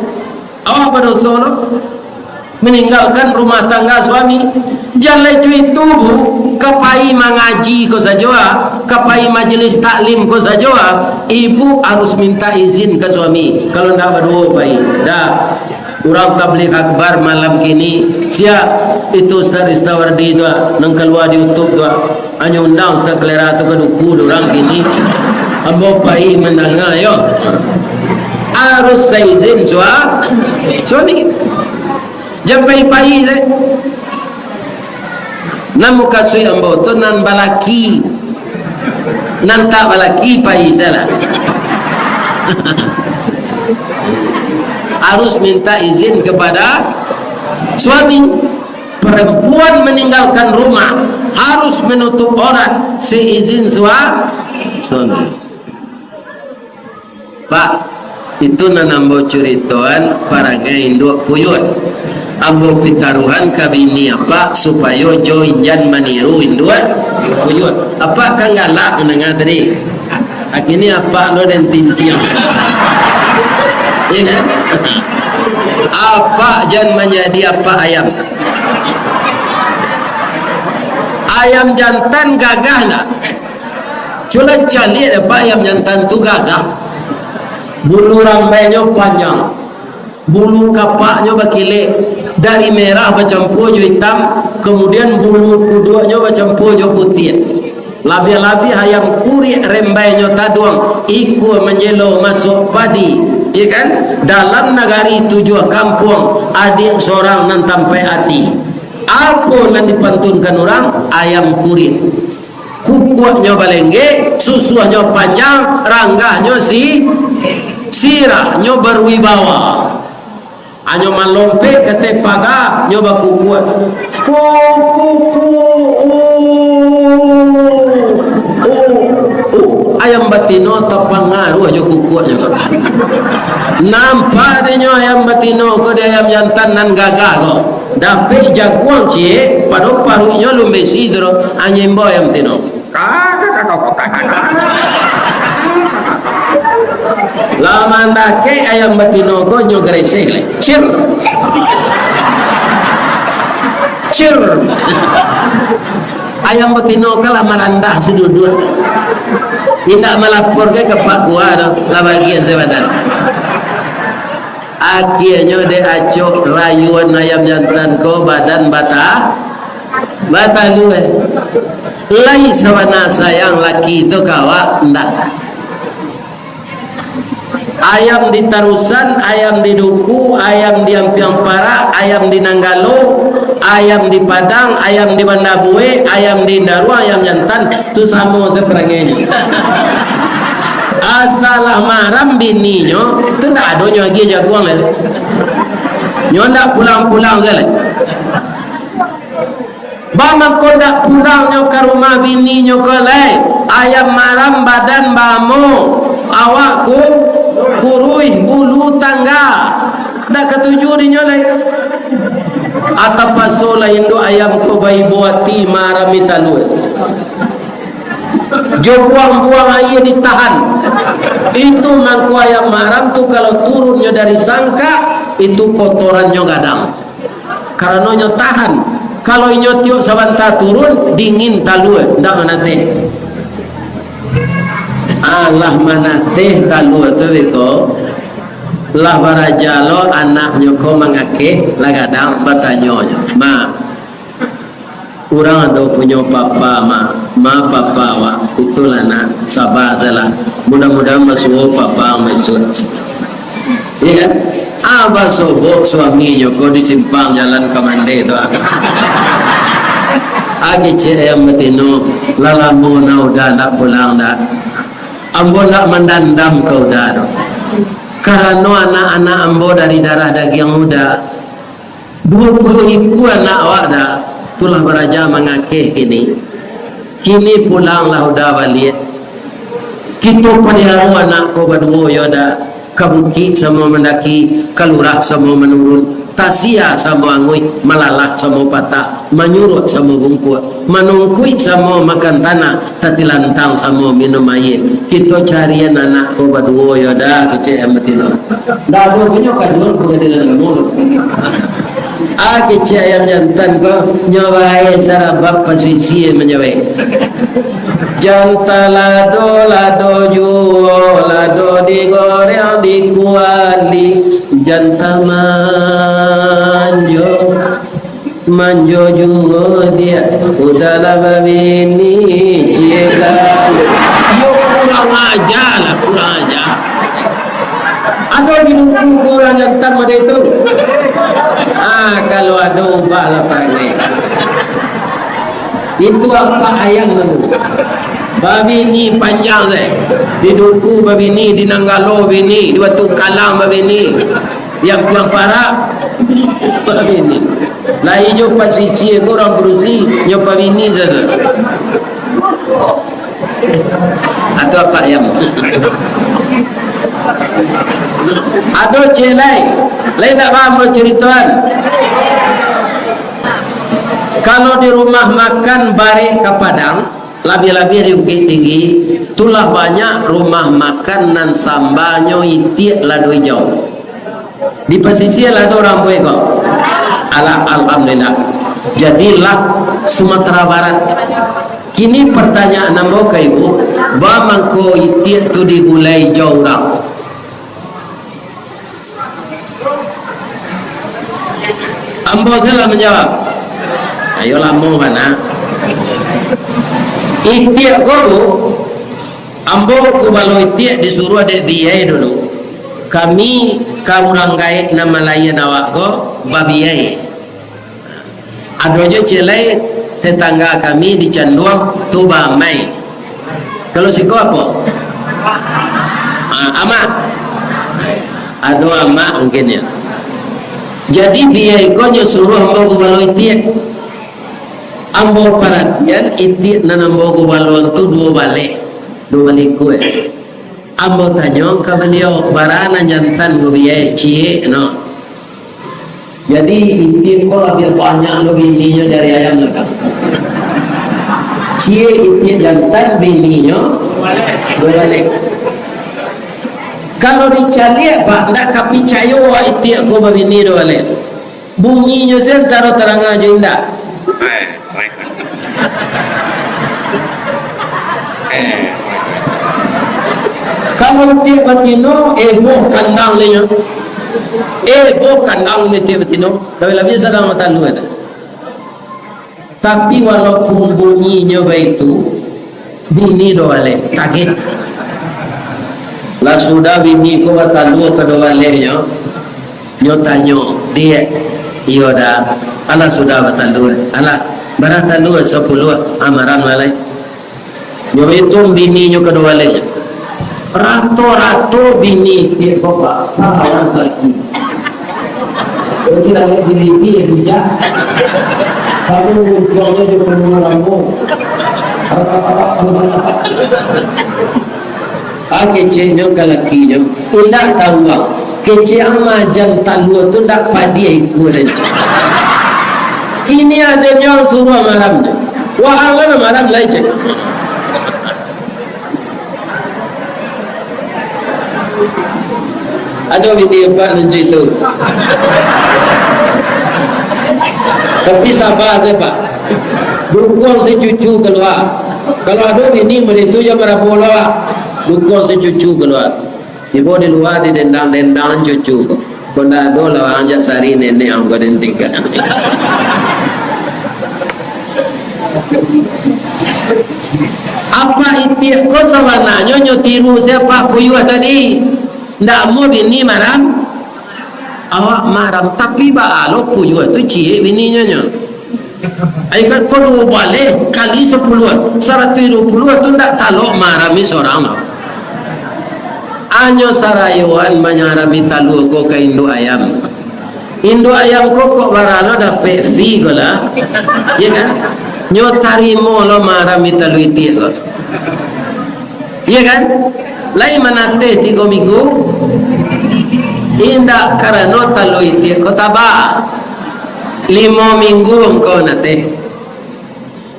awak berdosa lo meninggalkan rumah tangga suami jalan itu kapai mengaji ko saja kapai majelis taklim ko saja ibu harus minta izin ke suami kalau tidak berdua baik dah orang tabligh akbar malam kini siap itu Ustaz Istawardi tu nang keluar di YouTube tu hanya undang Ustaz Kelera tu ke duku orang kini ambo pai menanga yo harus saya izin suami jampai pai je nan muka sui ambo tu nan balaki nan tak balaki pai salah harus minta izin kepada suami. Perempuan meninggalkan rumah harus menutup aurat seizin suami. Pak, itu nanambo ceritoan para induk puyut ambo pitaruhan kabini apa supaya jo injan maniru induk puyut apa kan galak menengah tadi akhirnya apa lo dan tintiang ya kan apa jangan menjadi apa ayam jantan gagah nak cula cali apa ayam jantan tu gagah bulu rambainya panjang bulu kapaknya berkilik dari merah bercampur jo hitam kemudian bulu kuduanya bercampur jo putih labi-labi ayam kuri rembainya taduang ikut menjelo masuk padi ya kan dalam negari tujuh kampung adik seorang nan sampai hati apa nan dipantunkan orang ayam kurit kukuhnya balengge susunya panjang ranggahnya sirahnya berwibawa hanya malompe kete paga nyoba kukuh ayam batino terpengaruh aja kukuhnya nampak dia ayam batino ko dia ayam jantan nan gagah ko dapet jaguang cie pada parunya lumbe sidro anyembo ayam tino lama ndake ayam batino ko nyo greseh le cir ayam batino kala marandah sedudut tidak melapor ke Pak Kuar lah bagian sebadan akhirnya dia acok rayuan ayam jantan ko badan bata lu lai sawana sayang laki itu kawa ndak ayam di Tarusan, ayam di Duku, ayam di Ampiang Para, ayam di Nanggalo, ayam di Padang, ayam di Bandabue, ayam di Darua, ayam jantan tu sama seperangnya. Asalah maram bininya tu ndak adonyo lagi jagoan le. Nyo ndak pulang-pulang gale. Bama ko ndak pulang nyo ke rumah bininya kale. Ayam maram badan bamo, awakku kurui bulu tangga. Ndak ketujuh dinyo le. Atapasola indo ayam ko bai buati maram italu. Jo buang-buang air ditahan. Itu mangku ayam maram tu kalau turunnya dari sangka itu kotorannya gadang. Karena nyo tahan. Kalau nyo tiuk sabanta turun dingin talue ndak manate. Allah manate talue tu beko. Lah barajalo anaknya ko mangake lah gadang batanyo. Ma kurang ada punya papa ma papa wa itulah nak sabar salah mudah-mudahan masuk papa masuk ya kan apa sobok suaminya kau disimpang jalan kamande tu agi cek yang betino lalamu na udah nak pulang dah ambo nak mendandam kau dah karena anak-anak ambo dari darah daging muda 20 iku anak awak dah itulah beraja mengakeh kini pulanglah udah balik kita peliharu anak ko berdua yoda kabuki sama mendaki kalurah sama menurun tasia sama angui malalah sama patah menyurut sama bungkut menungkui sama makan tanah tatilantang sama minum air kita carian anak ko berdua yoda kecil betina dah punya kaduan pengadilan mulut kecil ayam jantan ko nyawai sarabab pasisi menyawai jantan lado juo lado digoreng dikuali jantan manjo juo dia udahlah babini cielah kurang aja ada di nunggu orang jantan pada itu kalau ada ubah lah perangai itu apa ayam nunggu babi ni panjang saya di Duku babi ni di Nanggalo babi ni di Batu Kalang babi ni yang Para babi ni lah hijau pasisi orang berusi nyo babi ni saja atau apa ayam ada celai lain tak paham cerituan kalau di rumah makan barek ke Padang lebih-lebih di Bukit Tinggi itulah banyak rumah makan nan sambalnya itiak lado hijau di pesisir lado rambut kok alhamdulillah jadilah Sumatera Barat kini pertanyaan namo ke ibu bamangko itiak tu digulai jauh orang ambo saya menjawab ayolah mau mana itiak gobo ambo kubalo itiak disuruh adek biaya dulu kami kaulang gaek nama layan awak go babiai ada aja celai tetangga kami di Canduang tu bamai kalau siko apa amak ada amak mungkin ya jadi biaya konyo suruh ambo kubalo itiak ambo perhatian itiak nan ambo kubalo tu dua balik kue ambo tanyong ke beliau barana jantan biaya cie no jadi itiak ko lebih banyak bininya dari ayam mereka cie itiak jantan bininya balik kalau dicari pak ndak kapicayo itiak ko babini do balik bunyinya sen taruh terang aja indah kalau tiap batino boh kandang niya boh kandang ni tiap batino lebih sedang mata lu ada tapi walaupun bunyinya begitu bini do balik kaget lah sudah bini ko batalu kedua lehnya nyo tanyo dia iyo dah ala sudah batalu ala baratalu 10 amaran lalai nyo hitung bini nyo kedua lehnya rato-rato bini dia ko pak orang lagi kita lihat bini dia bijak kamu munculnya di penularanmu kecenya kalakinya tidak tahu kece amajan talu tu tidak padi itu aja kini adanya suruh maramnya wahangan maram lain ada video apa nanti itu tapi sabar aja pak dukung si cucu keluar kalau ada ini menitu ya para bola dukung si cucu keluar ibu di luar di dendang-dendang cucu kena ada lah anjak sari nenek yang kau dentikan apa itu kau sebenarnya nyotiru siapa puyuh tadi ndak mau bini maram awak maram tapi balo puyuh tu cie bininya nyo aikan kau dua balik kali 10 120 tu ndak talok marami seorang no anyo sarayuan menyarami talu ko ke Indo ayam ko kok barano dapat fee gola ya kan nyo tarimo lo marami talu iti ko ya kan lain manate 3 minggu indah karena talu iti ko taba 5 minggu kau nate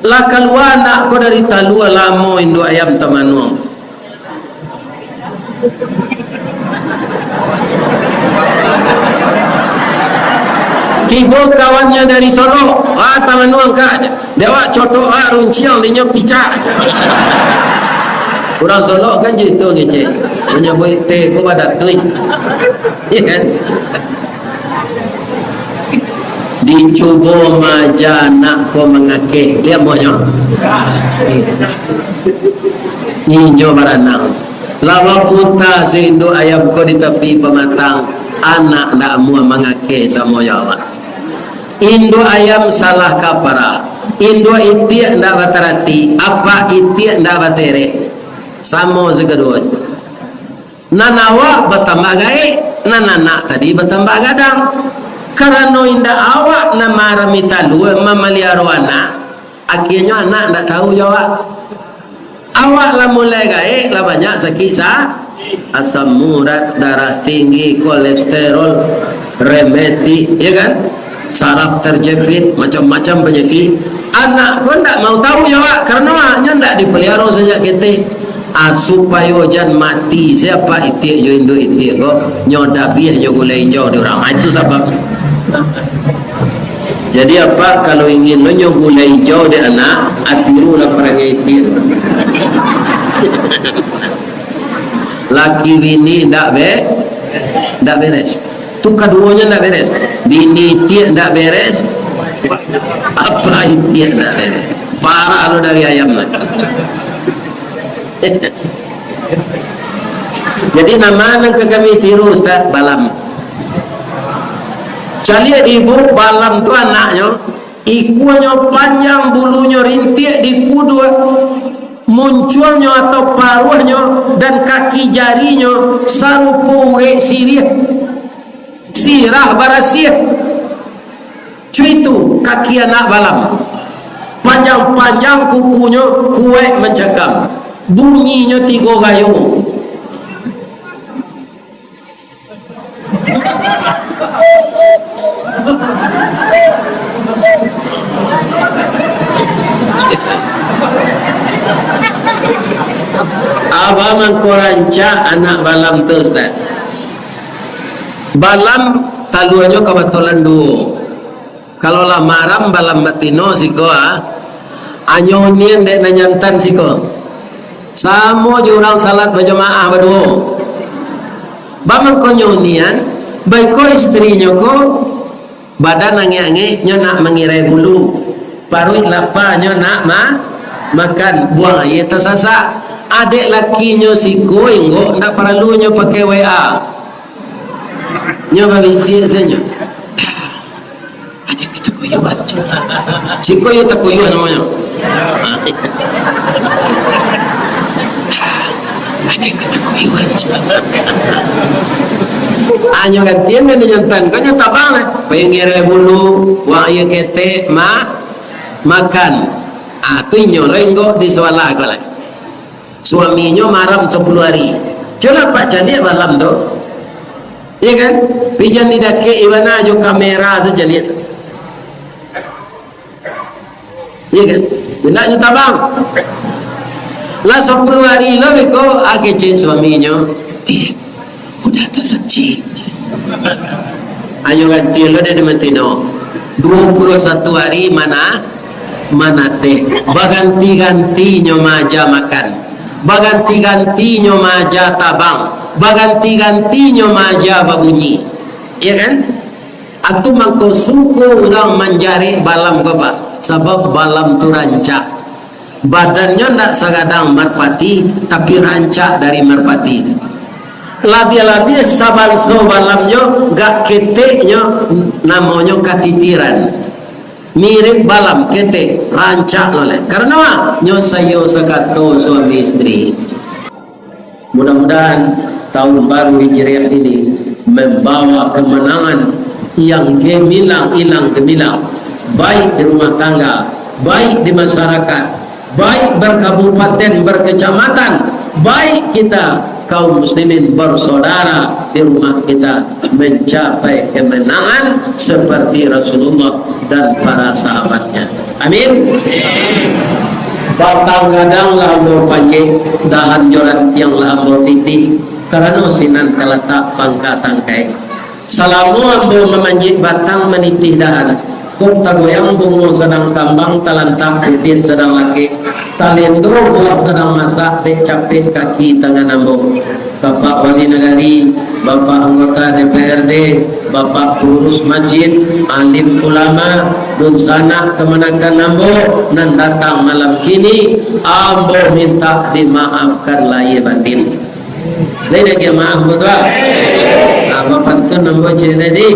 lah keluar nak ko dari talu lamo Indo ayam tamanu tiba kawannya dari Solo tamanuang ka dewa cotok runciang dinyo pica orang Solo kan gitu ngece menyebut teh ko badat tuh iya kan dicoba majana ko mengake lihat monyo ninjo baranang lawa puta seindo ayam ko di tepi pematang anak ndak mau mengake sama yawa indo ayam salah kapara indo itik ndak batarati apa itik ndak batere sama segadon nanawa bertambah gae nanana tadi bertambah gadang karena indah awak nama ramita dua mamaliaro anak akhirnya anak ndak tahu jawab awak lah mulai gae lah banyak sakit asam urat darah tinggi kolesterol remeti ya kan saraf terjepit macam-macam penyakit anak kau ndak mau tahu jawab karena nya ndak dipelihara sejak kita supaya jan mati siapa itik yo indo itik kok nyoda biah yo gulai hijau di orang itu sebab jadi apa kalau ingin nonyo gulai hijau di anak atiru lah perangai itik laki bini ndak beres tu keduanya ndak beres bini itik ndak beres apa itik ndak beres parah lo dari ayam nak jadi nama yang kami tiru Ustaz balam cali ibu balam tu anaknya ikunya panjang bulunya rintik di kudu munculnya atau paruhnya dan kaki jarinya sarupa urek sirah barasih cuy itu kaki anak balam panjang-panjang kukunya kuek mencekam bunyinya 3 gayung abang mengkoranca anak balam tu Ustaz balam taluannya kebetulan dua kalau lah maram balam batino siko anyonian dek nanyantan siko sama jurang salat berjamaah berdua bamang konyonian baik ko istrinya ko badan angi-angi nyo nak mengirai bulu paruh lapa nyo nak makan buang ia tersasa adik lakinya si Koingo ndak perlunya pakai WA. Nyoba bisi saja. Adik kita koyo baca. Si Koyo tak koyo namanya. Adik kita koyo baca. Anyo gantian dan nyantan kanya tabang pengire bulu wa ye kete makan. Tu nyorenggo di sewala ko lai. Suaminya maram 10 hari. Coba Pak Candi malam tu. Iya kan? Pijan di dake iwana jo kamera saja lihat. Iya kan? Tidak nyata bang. Lah 10 hari lebih ko agece suaminya. Dia udah tersaji. Ayo ganti lo dari matino. 21 hari mana teh. Baganti-gantinya maja makan. Baganti-gantinya maja tabang, baganti-gantinya maja babunyi, ya kan? Atu mangko suku orang manjari balam apa? Sebab balam tu rancak. Badannya ndak sagadang merpati, tapi rancak dari merpati. Labi-labi sabalso balamnya gak keteknya, namanya katitiran. Mirip balam ketek rancak oleh karena nyosayo sakato suami istri. Mudah-mudahan tahun baru Hijriah ini membawa kemenangan yang gemilang ilang gemilang, baik di rumah tangga, baik di masyarakat, baik berkabupaten berkecamatan, baik kita kaum muslimin bersaudara di rumah kita mencapai kemenangan seperti Rasulullah dan para sahabatnya. Amin. Batang gadang lambo panjang, dahan joran tiang lambo titik, karena sinan kaletak pangkat tangkai. Salamu ambo memanjit batang menitih dahan. Kok tagoyang bungo sedang tambang talantak putih sedang laki talendo buat sedang masak dek capek kaki tangan ambo. Bapak wali negari, bapak anggota DPRD, bapak pengurus masjid, alim ulama, dun sana kemenakan ambo nan datang malam kini ambo minta dimaafkan lahir batin. Lagi dia maaf betul. Apa pantun ambo jadi?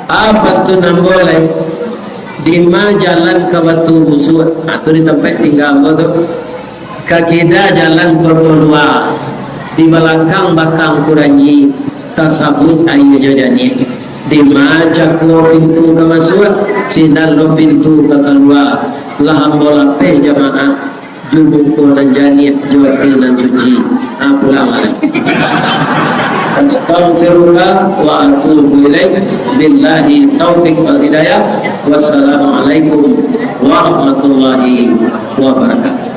Apa tu namboleh di ma jalan ke batu busur atau di tempat tinggal ambo tu kakida jalan ke luar di belakang batang kuranyi tasabut ayunya jani di ma caklo pintu ke masuk sindal lo pintu ke keluar lah ambo lape jamaah jubuk kunan jani juakinan suci pulang ada. Astaghfirullah wa atubu ilaih. Billahi taufiq wal hidayah. Wassalamualaikum warahmatullahi wabarakatuh.